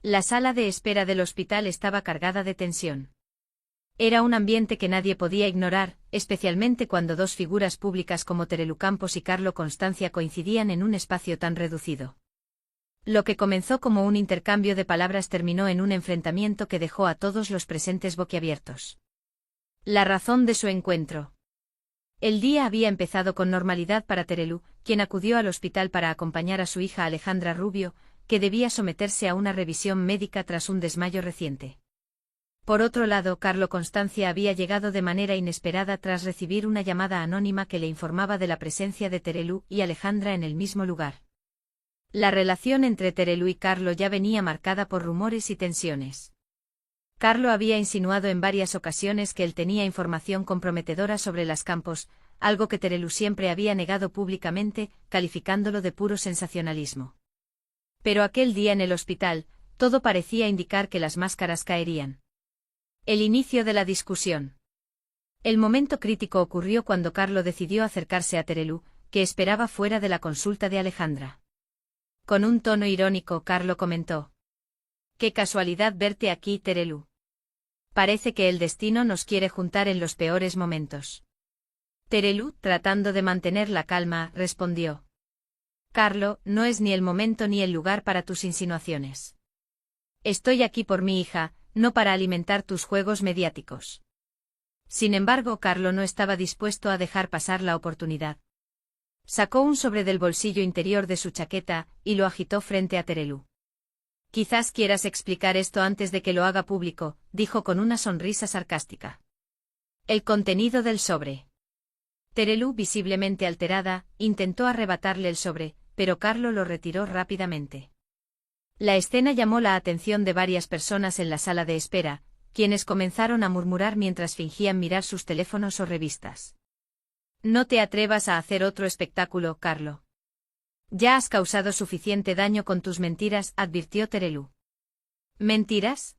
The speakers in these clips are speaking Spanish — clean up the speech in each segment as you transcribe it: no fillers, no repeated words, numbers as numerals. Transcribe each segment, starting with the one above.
La sala de espera del hospital estaba cargada de tensión. Era un ambiente que nadie podía ignorar, especialmente cuando dos figuras públicas como Terelu Campos y Carlo Constancia coincidían en un espacio tan reducido. Lo que comenzó como un intercambio de palabras terminó en un enfrentamiento que dejó a todos los presentes boquiabiertos. La razón de su encuentro. El día había empezado con normalidad para Terelu, quien acudió al hospital para acompañar a su hija Alejandra Rubio, que debía someterse a una revisión médica tras un desmayo reciente. Por otro lado, Carlo Constancia había llegado de manera inesperada tras recibir una llamada anónima que le informaba de la presencia de Terelu y Alejandra en el mismo lugar. La relación entre Terelu y Carlo ya venía marcada por rumores y tensiones. Carlo había insinuado en varias ocasiones que él tenía información comprometedora sobre las Campos, algo que Terelu siempre había negado públicamente, calificándolo de puro sensacionalismo. Pero aquel día en el hospital, todo parecía indicar que las máscaras caerían. El inicio de la discusión. El momento crítico ocurrió cuando Carlo decidió acercarse a Terelu, que esperaba fuera de la consulta de Alejandra. Con un tono irónico, Carlo comentó: «Qué casualidad verte aquí, Terelu. Parece que el destino nos quiere juntar en los peores momentos». Terelu, tratando de mantener la calma, respondió: «Carlo, no es ni el momento ni el lugar para tus insinuaciones. Estoy aquí por mi hija, no para alimentar tus juegos mediáticos». Sin embargo, Carlo no estaba dispuesto a dejar pasar la oportunidad. Sacó un sobre del bolsillo interior de su chaqueta y lo agitó frente a Terelu. «Quizás quieras explicar esto antes de que lo haga público», dijo con una sonrisa sarcástica. El contenido del sobre. Terelu, visiblemente alterada, intentó arrebatarle el sobre, pero Carlo lo retiró rápidamente. La escena llamó la atención de varias personas en la sala de espera, quienes comenzaron a murmurar mientras fingían mirar sus teléfonos o revistas. «No te atrevas a hacer otro espectáculo, Carlo. Ya has causado suficiente daño con tus mentiras», advirtió Terelu. «¿Mentiras?»,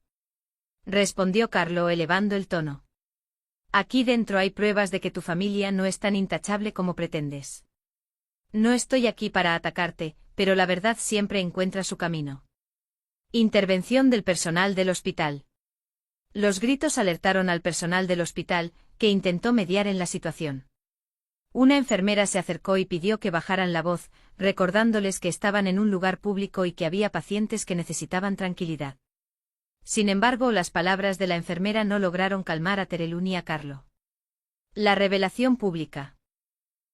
respondió Carlo elevando el tono. «Aquí dentro hay pruebas de que tu familia no es tan intachable como pretendes. No estoy aquí para atacarte, pero la verdad siempre encuentra su camino». Intervención del personal del hospital. Los gritos alertaron al personal del hospital, que intentó mediar en la situación. Una enfermera se acercó y pidió que bajaran la voz, recordándoles que estaban en un lugar público y que había pacientes que necesitaban tranquilidad. Sin embargo, las palabras de la enfermera no lograron calmar a Terelu ni a Carlo. La revelación pública.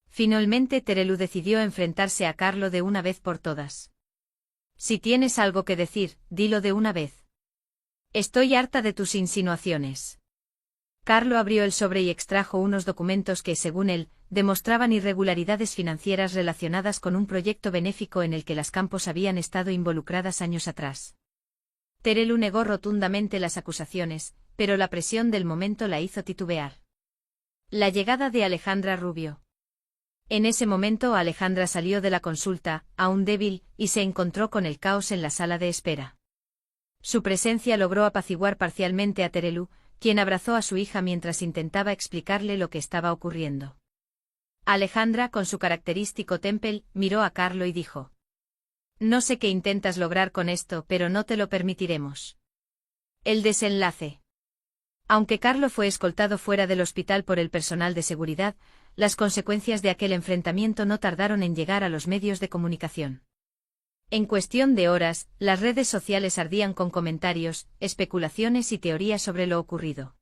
Finalmente Terelu decidió enfrentarse a Carlo de una vez por todas. «Si tienes algo que decir, dilo de una vez. Estoy harta de tus insinuaciones». Carlo abrió el sobre y extrajo unos documentos que, según él, demostraban irregularidades financieras relacionadas con un proyecto benéfico en el que las Campos habían estado involucradas años atrás. Terelu negó rotundamente las acusaciones, pero la presión del momento la hizo titubear. La llegada de Alejandra Rubio. En ese momento Alejandra salió de la consulta, aún débil, y se encontró con el caos en la sala de espera. Su presencia logró apaciguar parcialmente a Terelu, quien abrazó a su hija mientras intentaba explicarle lo que estaba ocurriendo. Alejandra, con su característico temple, miró a Carlo y dijo: «No sé qué intentas lograr con esto, pero no te lo permitiremos». El desenlace. Aunque Carlo fue escoltado fuera del hospital por el personal de seguridad, las consecuencias de aquel enfrentamiento no tardaron en llegar a los medios de comunicación. En cuestión de horas, las redes sociales ardían con comentarios, especulaciones y teorías sobre lo ocurrido.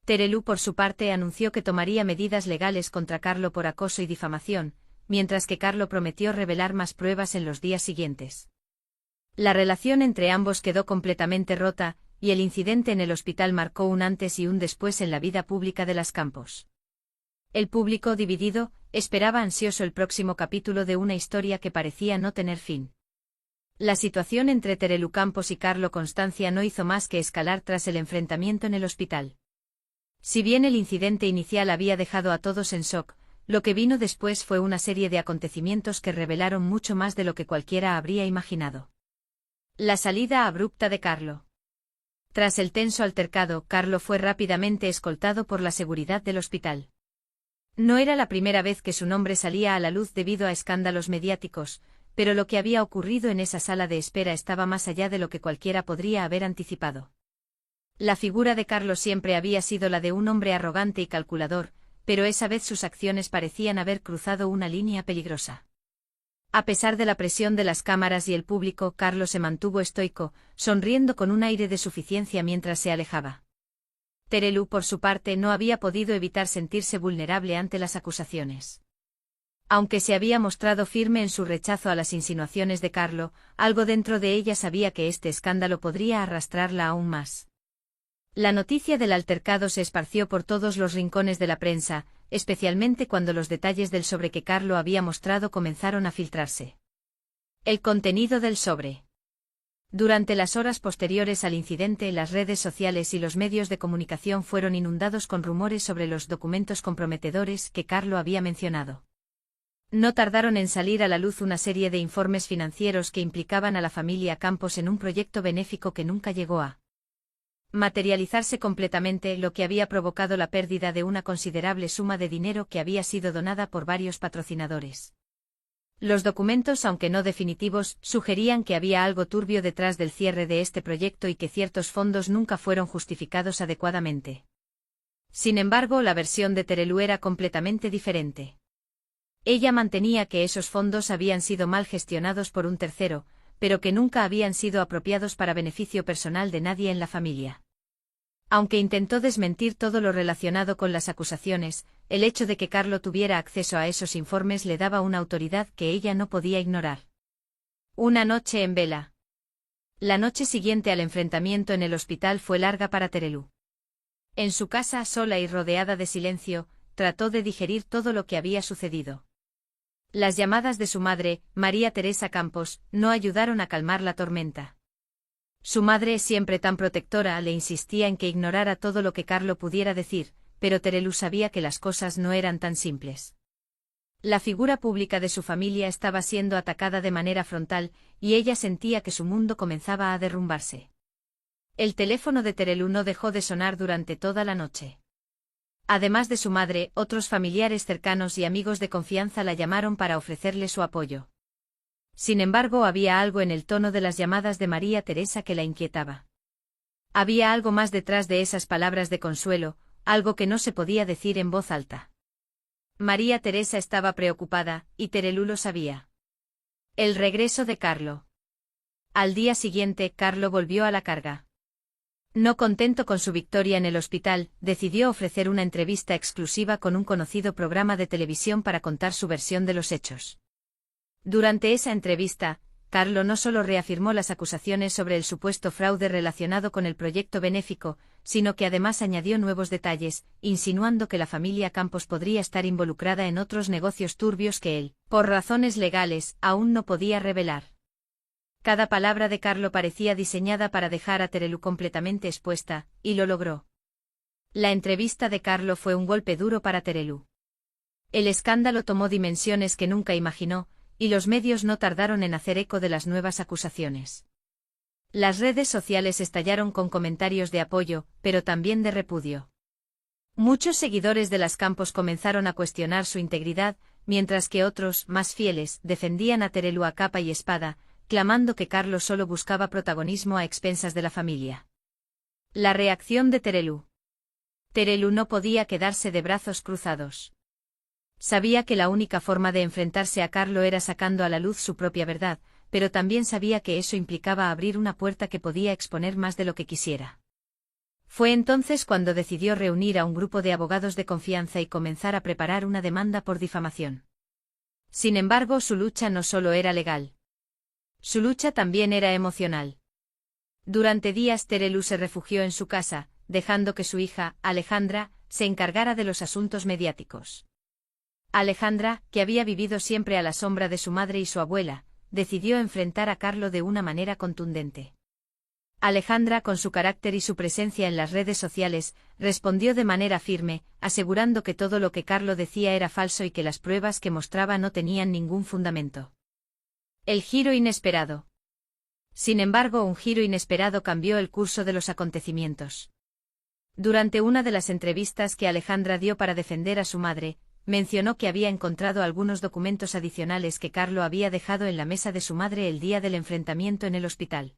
Terelu, por su parte, anunció que tomaría medidas legales contra Carlo por acoso y difamación, mientras que Carlo prometió revelar más pruebas en los días siguientes. La relación entre ambos quedó completamente rota, y el incidente en el hospital marcó un antes y un después en la vida pública de las Campos. El público, dividido, esperaba ansioso el próximo capítulo de una historia que parecía no tener fin. La situación entre Terelu Campos y Carlo Constancia no hizo más que escalar tras el enfrentamiento en el hospital. Si bien el incidente inicial había dejado a todos en shock, lo que vino después fue una serie de acontecimientos que revelaron mucho más de lo que cualquiera habría imaginado. La salida abrupta de Carlo. Tras el tenso altercado, Carlo fue rápidamente escoltado por la seguridad del hospital. No era la primera vez que su nombre salía a la luz debido a escándalos mediáticos, pero lo que había ocurrido en esa sala de espera estaba más allá de lo que cualquiera podría haber anticipado. La figura de Carlo siempre había sido la de un hombre arrogante y calculador, pero esa vez sus acciones parecían haber cruzado una línea peligrosa. A pesar de la presión de las cámaras y el público, Carlo se mantuvo estoico, sonriendo con un aire de suficiencia mientras se alejaba. Terelu, por su parte, no había podido evitar sentirse vulnerable ante las acusaciones. Aunque se había mostrado firme en su rechazo a las insinuaciones de Carlo, algo dentro de ella sabía que este escándalo podría arrastrarla aún más. La noticia del altercado se esparció por todos los rincones de la prensa, especialmente cuando los detalles del sobre que Carlo había mostrado comenzaron a filtrarse. El contenido del sobre. Durante las horas posteriores al incidente, las redes sociales y los medios de comunicación fueron inundados con rumores sobre los documentos comprometedores que Carlo había mencionado. No tardaron en salir a la luz una serie de informes financieros que implicaban a la familia Campos en un proyecto benéfico que nunca llegó a materializarse completamente, lo que había provocado la pérdida de una considerable suma de dinero que había sido donada por varios patrocinadores. Los documentos, aunque no definitivos, sugerían que había algo turbio detrás del cierre de este proyecto y que ciertos fondos nunca fueron justificados adecuadamente. Sin embargo, la versión de Terelu era completamente diferente. Ella mantenía que esos fondos habían sido mal gestionados por un tercero, pero que nunca habían sido apropiados para beneficio personal de nadie en la familia. Aunque intentó desmentir todo lo relacionado con las acusaciones, el hecho de que Carlo tuviera acceso a esos informes le daba una autoridad que ella no podía ignorar. Una noche en vela. La noche siguiente al enfrentamiento en el hospital fue larga para Terelu. En su casa, sola y rodeada de silencio, trató de digerir todo lo que había sucedido. Las llamadas de su madre, María Teresa Campos, no ayudaron a calmar la tormenta. Su madre, siempre tan protectora, le insistía en que ignorara todo lo que Carlo pudiera decir, pero Terelu sabía que las cosas no eran tan simples. La figura pública de su familia estaba siendo atacada de manera frontal, y ella sentía que su mundo comenzaba a derrumbarse. El teléfono de Terelu no dejó de sonar durante toda la noche. Además de su madre, otros familiares cercanos y amigos de confianza la llamaron para ofrecerle su apoyo. Sin embargo, había algo en el tono de las llamadas de María Teresa que la inquietaba. Había algo más detrás de esas palabras de consuelo, algo que no se podía decir en voz alta. María Teresa estaba preocupada, y Terelu lo sabía. El regreso de Carlo. Al día siguiente, Carlo volvió a la carga. No contento con su victoria en el hospital, decidió ofrecer una entrevista exclusiva con un conocido programa de televisión para contar su versión de los hechos. Durante esa entrevista, Carlo no solo reafirmó las acusaciones sobre el supuesto fraude relacionado con el proyecto benéfico, sino que además añadió nuevos detalles, insinuando que la familia Campos podría estar involucrada en otros negocios turbios que él, por razones legales, aún no podía revelar. Cada palabra de Carlo parecía diseñada para dejar a Terelu completamente expuesta, y lo logró. La entrevista de Carlo fue un golpe duro para Terelu. El escándalo tomó dimensiones que nunca imaginó, y los medios no tardaron en hacer eco de las nuevas acusaciones. Las redes sociales estallaron con comentarios de apoyo, pero también de repudio. Muchos seguidores de las Campos comenzaron a cuestionar su integridad, mientras que otros, más fieles, defendían a Terelu a capa y espada, clamando que Carlo solo buscaba protagonismo a expensas de la familia. La reacción de Terelu. Terelu no podía quedarse de brazos cruzados. Sabía que la única forma de enfrentarse a Carlo era sacando a la luz su propia verdad, pero también sabía que eso implicaba abrir una puerta que podía exponer más de lo que quisiera. Fue entonces cuando decidió reunir a un grupo de abogados de confianza y comenzar a preparar una demanda por difamación. Sin embargo, su lucha no solo era legal. Su lucha también era emocional. Durante días Terelu se refugió en su casa, dejando que su hija, Alejandra, se encargara de los asuntos mediáticos. Alejandra, que había vivido siempre a la sombra de su madre y su abuela, decidió enfrentar a Carlo de una manera contundente. Alejandra, con su carácter y su presencia en las redes sociales, respondió de manera firme, asegurando que todo lo que Carlo decía era falso y que las pruebas que mostraba no tenían ningún fundamento. El giro inesperado. Sin embargo, un giro inesperado cambió el curso de los acontecimientos. Durante una de las entrevistas que Alejandra dio para defender a su madre, mencionó que había encontrado algunos documentos adicionales que Carlo había dejado en la mesa de su madre el día del enfrentamiento en el hospital.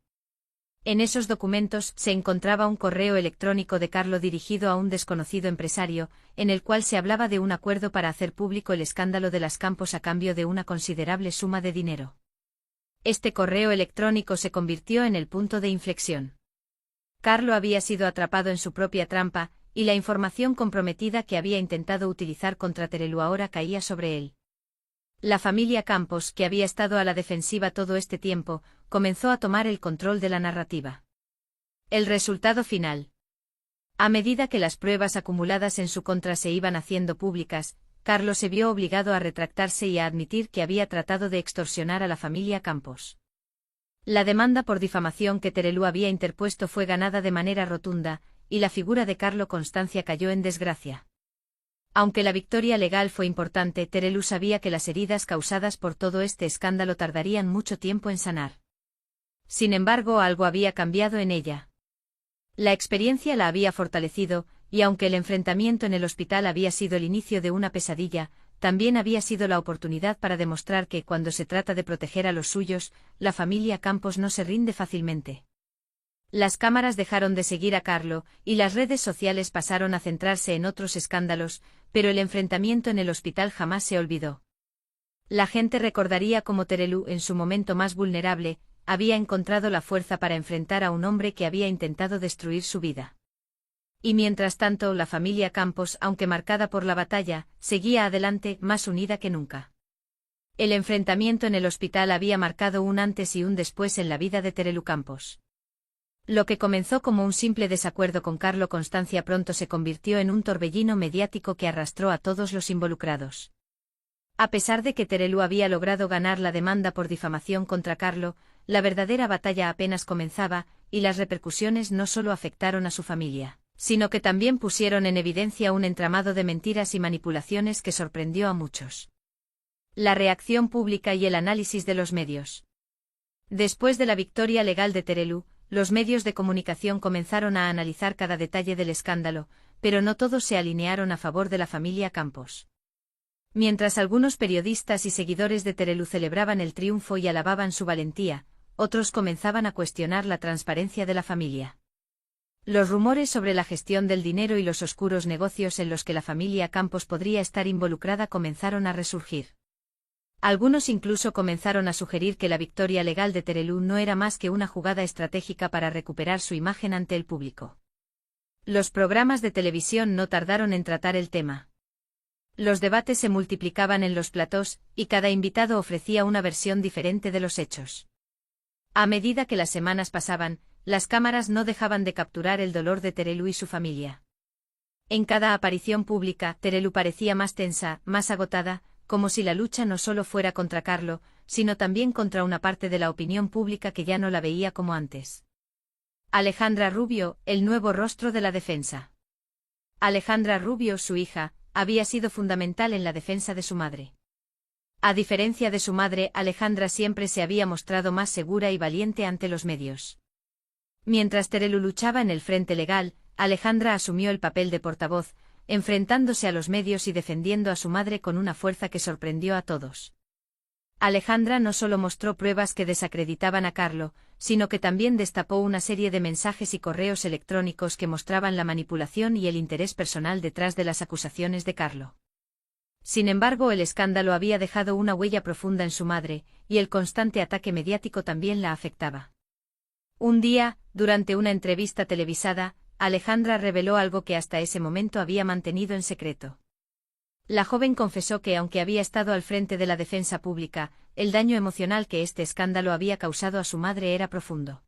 En esos documentos se encontraba un correo electrónico de Carlo dirigido a un desconocido empresario, en el cual se hablaba de un acuerdo para hacer público el escándalo de las Campos a cambio de una considerable suma de dinero. Este correo electrónico se convirtió en el punto de inflexión. Carlo había sido atrapado en su propia trampa, y la información comprometida que había intentado utilizar contra Terelu ahora caía sobre él. La familia Campos, que había estado a la defensiva todo este tiempo, comenzó a tomar el control de la narrativa. El resultado final. A medida que las pruebas acumuladas en su contra se iban haciendo públicas, Carlo se vio obligado a retractarse y a admitir que había tratado de extorsionar a la familia Campos. La demanda por difamación que Terelu había interpuesto fue ganada de manera rotunda, y la figura de Carlo Constancia cayó en desgracia. Aunque la victoria legal fue importante, Terelu sabía que las heridas causadas por todo este escándalo tardarían mucho tiempo en sanar. Sin embargo, algo había cambiado en ella. La experiencia la había fortalecido, y aunque el enfrentamiento en el hospital había sido el inicio de una pesadilla, también había sido la oportunidad para demostrar que, cuando se trata de proteger a los suyos, la familia Campos no se rinde fácilmente. Las cámaras dejaron de seguir a Carlo, y las redes sociales pasaron a centrarse en otros escándalos, pero el enfrentamiento en el hospital jamás se olvidó. La gente recordaría cómo Terelu, en su momento más vulnerable, había encontrado la fuerza para enfrentar a un hombre que había intentado destruir su vida. Y mientras tanto, la familia Campos, aunque marcada por la batalla, seguía adelante, más unida que nunca. El enfrentamiento en el hospital había marcado un antes y un después en la vida de Terelu Campos. Lo que comenzó como un simple desacuerdo con Carlo Constancia pronto se convirtió en un torbellino mediático que arrastró a todos los involucrados. A pesar de que Terelu había logrado ganar la demanda por difamación contra Carlo, la verdadera batalla apenas comenzaba, y las repercusiones no solo afectaron a su familia, sino que también pusieron en evidencia un entramado de mentiras y manipulaciones que sorprendió a muchos. La reacción pública y el análisis de los medios. Después de la victoria legal de Terelu, los medios de comunicación comenzaron a analizar cada detalle del escándalo, pero no todos se alinearon a favor de la familia Campos. Mientras algunos periodistas y seguidores de Terelu celebraban el triunfo y alababan su valentía, otros comenzaban a cuestionar la transparencia de la familia. Los rumores sobre la gestión del dinero y los oscuros negocios en los que la familia Campos podría estar involucrada comenzaron a resurgir. Algunos incluso comenzaron a sugerir que la victoria legal de Terelu no era más que una jugada estratégica para recuperar su imagen ante el público. Los programas de televisión no tardaron en tratar el tema. Los debates se multiplicaban en los platós, y cada invitado ofrecía una versión diferente de los hechos. A medida que las semanas pasaban, las cámaras no dejaban de capturar el dolor de Terelu y su familia. En cada aparición pública, Terelu parecía más tensa, más agotada, como si la lucha no solo fuera contra Carlo, sino también contra una parte de la opinión pública que ya no la veía como antes. Alejandra Rubio, el nuevo rostro de la defensa. Alejandra Rubio, su hija, había sido fundamental en la defensa de su madre. A diferencia de su madre, Alejandra siempre se había mostrado más segura y valiente ante los medios. Mientras Terelu luchaba en el frente legal, Alejandra asumió el papel de portavoz, enfrentándose a los medios y defendiendo a su madre con una fuerza que sorprendió a todos. Alejandra no solo mostró pruebas que desacreditaban a Carlo, sino que también destapó una serie de mensajes y correos electrónicos que mostraban la manipulación y el interés personal detrás de las acusaciones de Carlo. Sin embargo, el escándalo había dejado una huella profunda en su madre, y el constante ataque mediático también la afectaba. Un día, durante una entrevista televisada, Alejandra reveló algo que hasta ese momento había mantenido en secreto. La joven confesó que, aunque había estado al frente de la defensa pública, el daño emocional que este escándalo había causado a su madre era profundo.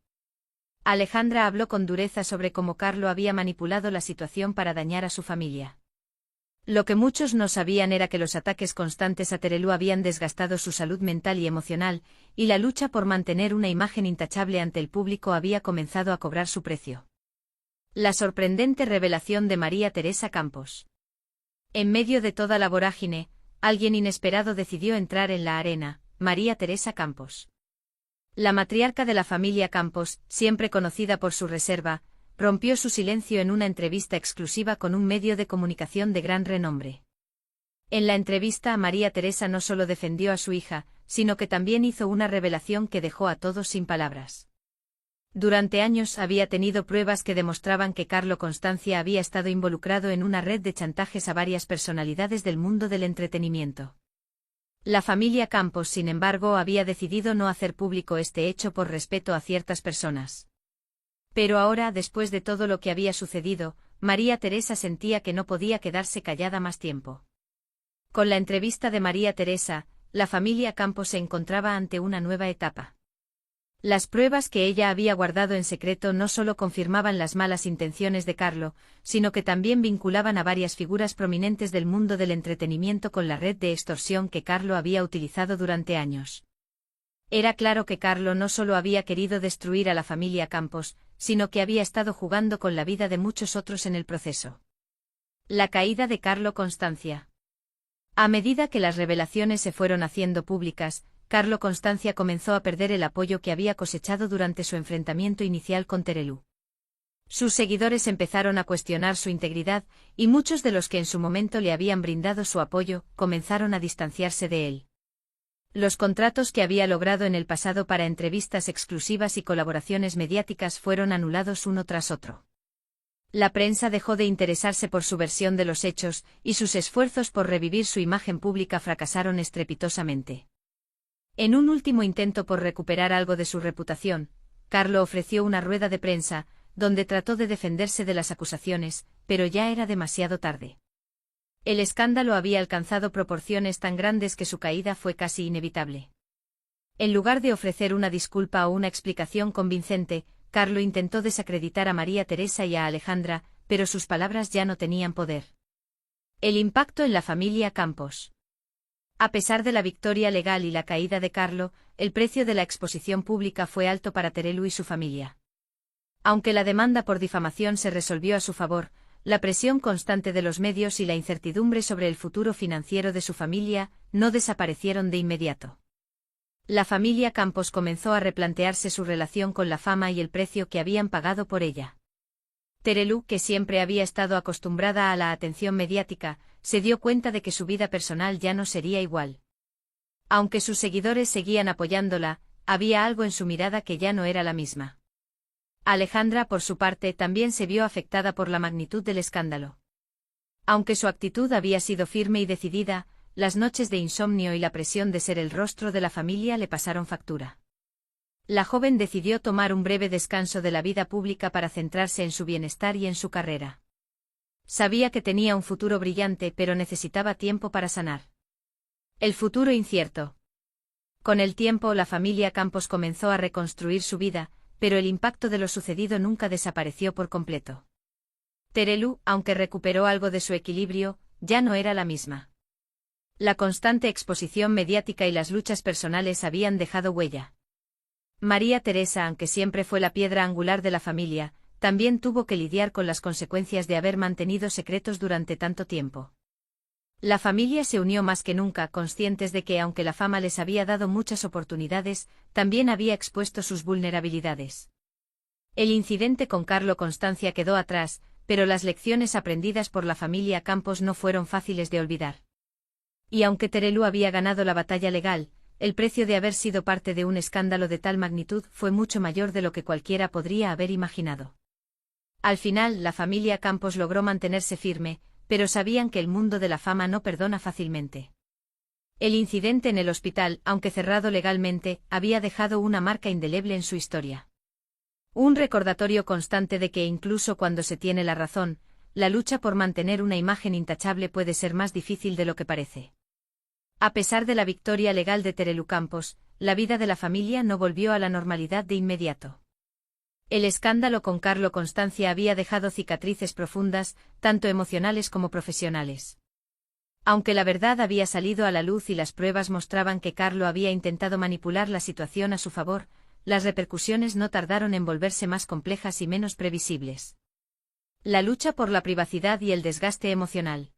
Alejandra habló con dureza sobre cómo Carlo había manipulado la situación para dañar a su familia. Lo que muchos no sabían era que los ataques constantes a Terelu habían desgastado su salud mental y emocional, y la lucha por mantener una imagen intachable ante el público había comenzado a cobrar su precio. La sorprendente revelación de María Teresa Campos. En medio de toda la vorágine, alguien inesperado decidió entrar en la arena: María Teresa Campos. La matriarca de la familia Campos, siempre conocida por su reserva, rompió su silencio en una entrevista exclusiva con un medio de comunicación de gran renombre. En la entrevista, María Teresa no solo defendió a su hija, sino que también hizo una revelación que dejó a todos sin palabras. Durante años había tenido pruebas que demostraban que Carlo Constancia había estado involucrado en una red de chantajes a varias personalidades del mundo del entretenimiento. La familia Campos, sin embargo, había decidido no hacer público este hecho por respeto a ciertas personas. Pero ahora, después de todo lo que había sucedido, María Teresa sentía que no podía quedarse callada más tiempo. Con la entrevista de María Teresa, la familia Campos se encontraba ante una nueva etapa. Las pruebas que ella había guardado en secreto no solo confirmaban las malas intenciones de Carlo, sino que también vinculaban a varias figuras prominentes del mundo del entretenimiento con la red de extorsión que Carlo había utilizado durante años. Era claro que Carlo no solo había querido destruir a la familia Campos, sino que había estado jugando con la vida de muchos otros en el proceso. La caída de Carlo Constancia. A medida que las revelaciones se fueron haciendo públicas, Carlo Constancia comenzó a perder el apoyo que había cosechado durante su enfrentamiento inicial con Terelu. Sus seguidores empezaron a cuestionar su integridad, y muchos de los que en su momento le habían brindado su apoyo, comenzaron a distanciarse de él. Los contratos que había logrado en el pasado para entrevistas exclusivas y colaboraciones mediáticas fueron anulados uno tras otro. La prensa dejó de interesarse por su versión de los hechos, y sus esfuerzos por revivir su imagen pública fracasaron estrepitosamente. En un último intento por recuperar algo de su reputación, Carlo ofreció una rueda de prensa, donde trató de defenderse de las acusaciones, pero ya era demasiado tarde. El escándalo había alcanzado proporciones tan grandes que su caída fue casi inevitable. En lugar de ofrecer una disculpa o una explicación convincente, Carlo intentó desacreditar a María Teresa y a Alejandra, pero sus palabras ya no tenían poder. El impacto en la familia Campos. A pesar de la victoria legal y la caída de Carlo, el precio de la exposición pública fue alto para Terelu y su familia. Aunque la demanda por difamación se resolvió a su favor, la presión constante de los medios y la incertidumbre sobre el futuro financiero de su familia no desaparecieron de inmediato. La familia Campos comenzó a replantearse su relación con la fama y el precio que habían pagado por ella. Terelu, que siempre había estado acostumbrada a la atención mediática, se dio cuenta de que su vida personal ya no sería igual. Aunque sus seguidores seguían apoyándola, había algo en su mirada que ya no era la misma. Alejandra, por su parte, también se vio afectada por la magnitud del escándalo. Aunque su actitud había sido firme y decidida, las noches de insomnio y la presión de ser el rostro de la familia le pasaron factura. La joven decidió tomar un breve descanso de la vida pública para centrarse en su bienestar y en su carrera. Sabía que tenía un futuro brillante, pero necesitaba tiempo para sanar. El futuro incierto. Con el tiempo, la familia Campos comenzó a reconstruir su vida, pero el impacto de lo sucedido nunca desapareció por completo. Terelu, aunque recuperó algo de su equilibrio, ya no era la misma. La constante exposición mediática y las luchas personales habían dejado huella. María Teresa, aunque siempre fue la piedra angular de la familia, también tuvo que lidiar con las consecuencias de haber mantenido secretos durante tanto tiempo. La familia se unió más que nunca, conscientes de que aunque la fama les había dado muchas oportunidades, también había expuesto sus vulnerabilidades. El incidente con Carlo Constancia quedó atrás, pero las lecciones aprendidas por la familia Campos no fueron fáciles de olvidar. Y aunque Terelu había ganado la batalla legal, el precio de haber sido parte de un escándalo de tal magnitud fue mucho mayor de lo que cualquiera podría haber imaginado. Al final, la familia Campos logró mantenerse firme, pero sabían que el mundo de la fama no perdona fácilmente. El incidente en el hospital, aunque cerrado legalmente, había dejado una marca indeleble en su historia. Un recordatorio constante de que incluso cuando se tiene la razón, la lucha por mantener una imagen intachable puede ser más difícil de lo que parece. A pesar de la victoria legal de Terelu Campos, la vida de la familia no volvió a la normalidad de inmediato. El escándalo con Carlo Constancia había dejado cicatrices profundas, tanto emocionales como profesionales. Aunque la verdad había salido a la luz y las pruebas mostraban que Carlo había intentado manipular la situación a su favor, las repercusiones no tardaron en volverse más complejas y menos previsibles. La lucha por la privacidad y el desgaste emocional.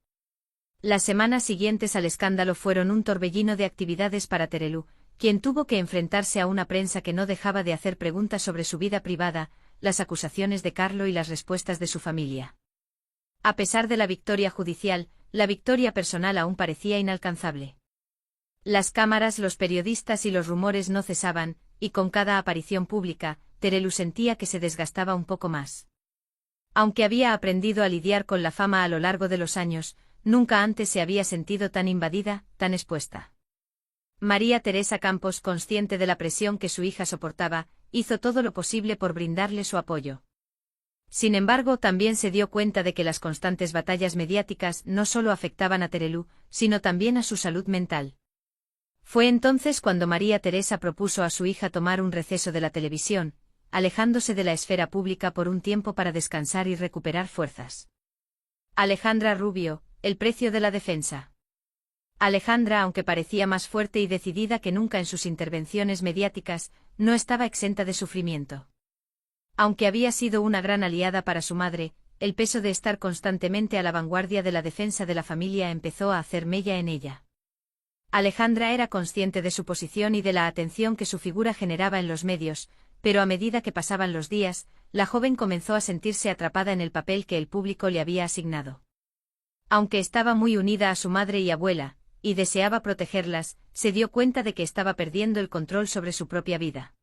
Las semanas siguientes al escándalo fueron un torbellino de actividades para Terelu, quien tuvo que enfrentarse a una prensa que no dejaba de hacer preguntas sobre su vida privada, las acusaciones de Carlo y las respuestas de su familia. A pesar de la victoria judicial, la victoria personal aún parecía inalcanzable. Las cámaras, los periodistas y los rumores no cesaban, y con cada aparición pública, Terelu sentía que se desgastaba un poco más. Aunque había aprendido a lidiar con la fama a lo largo de los años, nunca antes se había sentido tan invadida, tan expuesta. María Teresa Campos, consciente de la presión que su hija soportaba, hizo todo lo posible por brindarle su apoyo. Sin embargo, también se dio cuenta de que las constantes batallas mediáticas no solo afectaban a Terelu, sino también a su salud mental. Fue entonces cuando María Teresa propuso a su hija tomar un receso de la televisión, alejándose de la esfera pública por un tiempo para descansar y recuperar fuerzas. Alejandra Rubio, el precio de la defensa. Alejandra, aunque parecía más fuerte y decidida que nunca en sus intervenciones mediáticas, no estaba exenta de sufrimiento. Aunque había sido una gran aliada para su madre, el peso de estar constantemente a la vanguardia de la defensa de la familia empezó a hacer mella en ella. Alejandra era consciente de su posición y de la atención que su figura generaba en los medios, pero a medida que pasaban los días, la joven comenzó a sentirse atrapada en el papel que el público le había asignado. Aunque estaba muy unida a su madre y abuela, y deseaba protegerlas, se dio cuenta de que estaba perdiendo el control sobre su propia vida.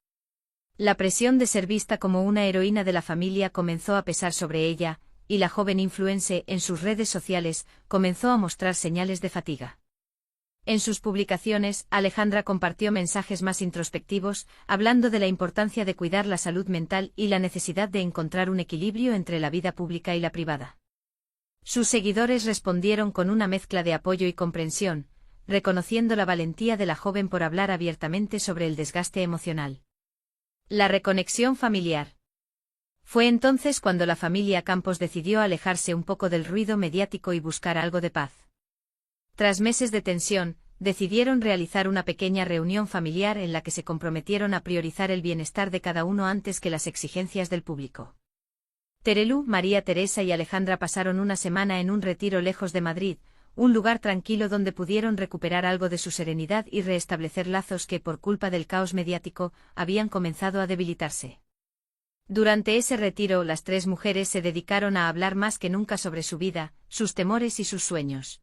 La presión de ser vista como una heroína de la familia comenzó a pesar sobre ella, y la joven influencer en sus redes sociales comenzó a mostrar señales de fatiga. En sus publicaciones, Alejandra compartió mensajes más introspectivos, hablando de la importancia de cuidar la salud mental y la necesidad de encontrar un equilibrio entre la vida pública y la privada. Sus seguidores respondieron con una mezcla de apoyo y comprensión, reconociendo la valentía de la joven por hablar abiertamente sobre el desgaste emocional. La reconexión familiar. Fue entonces cuando la familia Campos decidió alejarse un poco del ruido mediático y buscar algo de paz. Tras meses de tensión, decidieron realizar una pequeña reunión familiar en la que se comprometieron a priorizar el bienestar de cada uno antes que las exigencias del público. Terelu, María Teresa y Alejandra pasaron una semana en un retiro lejos de Madrid, un lugar tranquilo donde pudieron recuperar algo de su serenidad y restablecer lazos que, por culpa del caos mediático, habían comenzado a debilitarse. Durante ese retiro, las tres mujeres se dedicaron a hablar más que nunca sobre su vida, sus temores y sus sueños.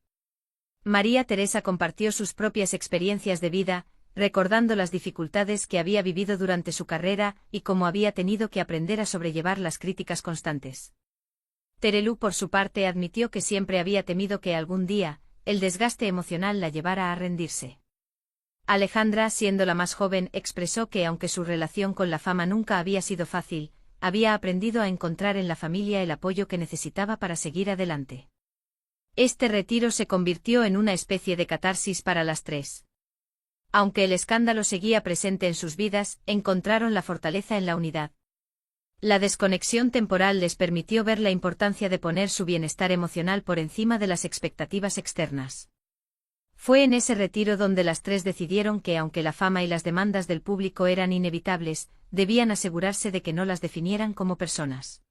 María Teresa compartió sus propias experiencias de vida, recordando las dificultades que había vivido durante su carrera y cómo había tenido que aprender a sobrellevar las críticas constantes. Terelu, por su parte, admitió que siempre había temido que algún día, el desgaste emocional la llevara a rendirse. Alejandra, siendo la más joven, expresó que aunque su relación con la fama nunca había sido fácil, había aprendido a encontrar en la familia el apoyo que necesitaba para seguir adelante. Este retiro se convirtió en una especie de catarsis para las tres. Aunque el escándalo seguía presente en sus vidas, encontraron la fortaleza en la unidad. La desconexión temporal les permitió ver la importancia de poner su bienestar emocional por encima de las expectativas externas. Fue en ese retiro donde las tres decidieron que aunque la fama y las demandas del público eran inevitables, debían asegurarse de que no las definieran como personas.